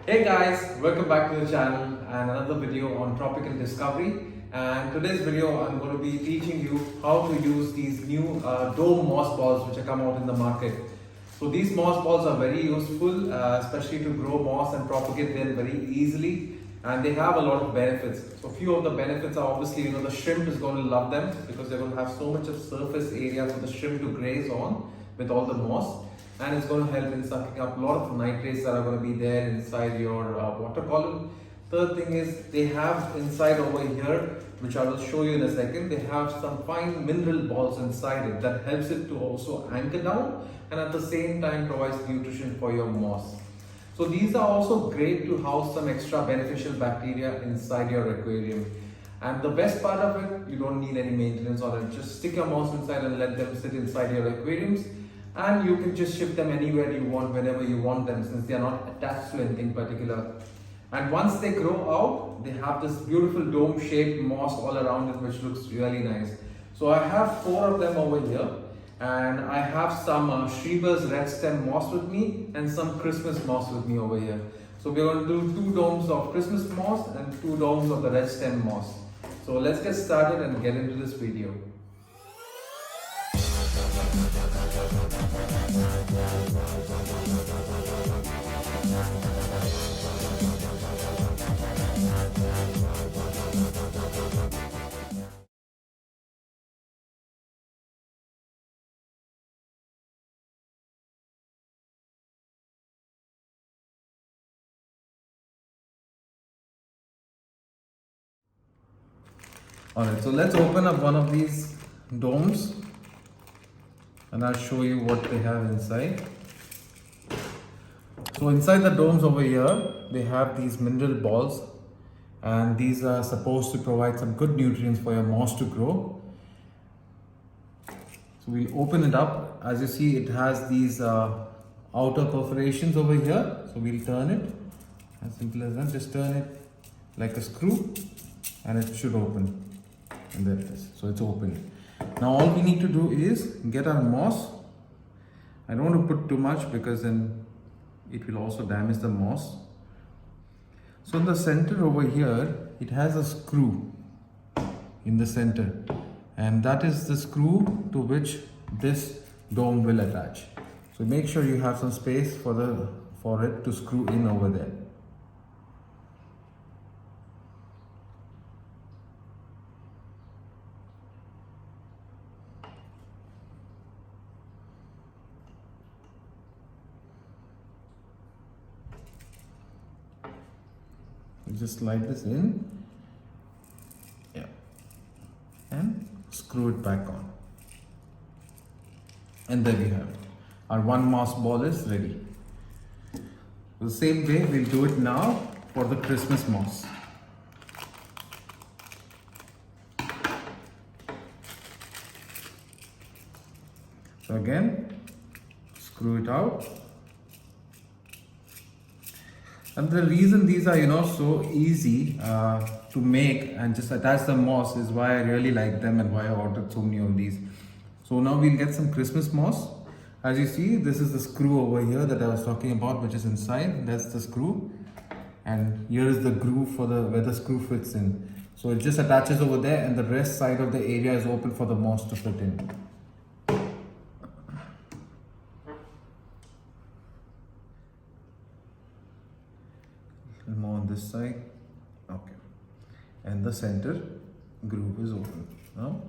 Hey guys, welcome back to the channel and another video on tropical discovery. And today's video I'm going to be teaching you how to use these new dome moss balls which have come out in the market. So these moss balls are very useful, especially to grow moss and propagate them very easily. And they have a lot of benefits. So a few of the benefits are obviously, the shrimp is going to love them because they're going to have so much of surface area for the shrimp to graze on with all the moss, and it's going to help in sucking up a lot of nitrates that are going to be there inside your water column. Third thing is they have inside over here, which I will show you in a second, they have some fine mineral balls inside it that helps it to also anchor down and at the same time provides nutrition for your moss. So these are also great to house some extra beneficial bacteria inside your aquarium. And the best part of it, you don't need any maintenance on it. Just stick your moss inside and let them sit inside your aquariums. And you can just ship them anywhere you want, whenever you want them, since they are not attached to anything particular. And once they grow out, they have this beautiful dome-shaped moss all around it, which looks really nice. So I have 4 of them over here. And I have some Schreber's red stem moss with me and some Christmas moss with me over here. So we're going to do 2 domes of Christmas moss and 2 domes of the red stem moss. So let's get started and get into this video. Alright, so let's open up one of these domes and I'll show you what they have inside. So inside the domes over here, they have these mineral balls, and these are supposed to provide some good nutrients for your moss to grow. So we'll open it up. As you see, it has these outer perforations over here. So we'll turn it, as simple as that. Just turn it like a screw and it should open. And there it is. So it's open. Now all we need to do is get our moss. I don't want to put too much because then it will also damage the moss. So in the center over here, it has a screw in the center, and that is the screw to which this dome will attach. So make sure you have some space for it to screw in over there. Just slide this in, yeah, and screw it back on, and there we have it. Our one moss ball is ready. The same way we'll do it now for the Christmas moss. So again, screw it out. And the reason these are so easy to make and just attach the moss is why I really like them and why I ordered so many of these. So now we'll get some Christmas moss. As you see, this is the screw over here that I was talking about, which is inside. That's the screw, and here is the groove for where the screw fits in. So it just attaches over there, and the rest side of the area is open for the moss to fit in. More on this side, okay, and the center groove is open. Now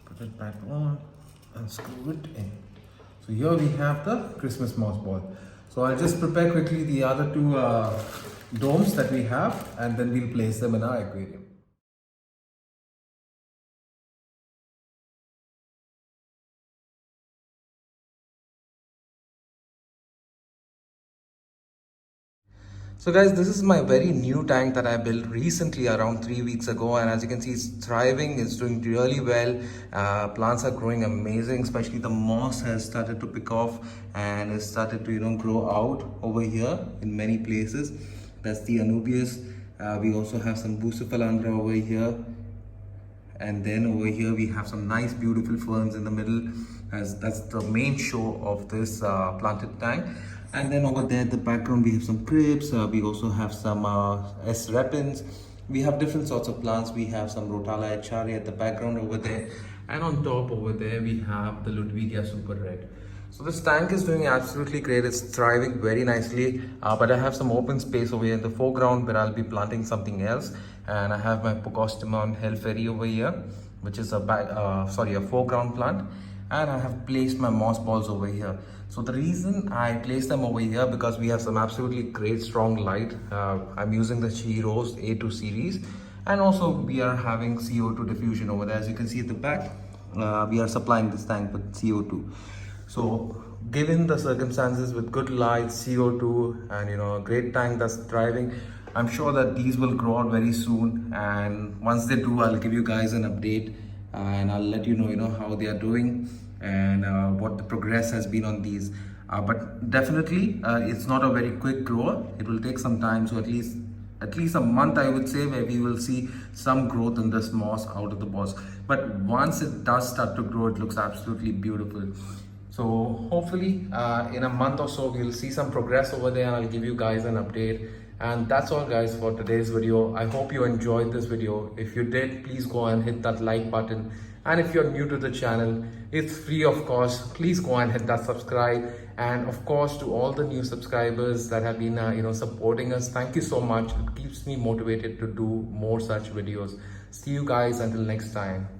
put it back on and screw it in. So here we have the Christmas moss ball. So I'll just prepare quickly the other 2 domes that we have, and then we'll place them in our aquarium. So guys, this is my very new tank that I built recently around 3 weeks ago, and as you can see, it's thriving, it's doing really well. Plants are growing amazing, especially the moss has started to pick off and has started to grow out over here in many places. That's the Anubias. We also have some Bucephalandra over here, and then over here we have some nice beautiful ferns in the middle, as that's the main show of this planted tank. And then over there in the background we have some cribs, we also have some S repens, we have different sorts of plants. We have some Rotala HRA at the background over there, and on top over there we have the Ludwigia Super Red. So this tank is doing absolutely great. It's thriving very nicely, but I have some open space over here in the foreground where I'll be planting something else. And I have my Pocostemon Hellfairy over here, which is a foreground plant. And I have placed my moss balls over here. So the reason I placed them over here, because we have some absolutely great strong light. I'm using the Chiros A2 series, and also we are having CO2 diffusion over there. As you can see at the back, we are supplying this tank with CO2. So given the circumstances with good light, CO2, and a great tank that's thriving, I'm sure that these will grow out very soon. And once they do, I'll give you guys an update, and I'll let you know, how they are doing and what the progress has been on these. But definitely, it's not a very quick grower. It will take some time, so at least a month, I would say, where we will see some growth in this moss out of the balls. But once it does start to grow, it looks absolutely beautiful. So hopefully in a month or so we'll see some progress over there, and I'll give you guys an update. And that's all guys for today's video. I hope you enjoyed this video. If you did, please go and hit that like button. And if you're new to the channel, it's free of course. Please go and hit that subscribe. And of course, to all the new subscribers that have been supporting us, thank you so much. It keeps me motivated to do more such videos. See you guys until next time.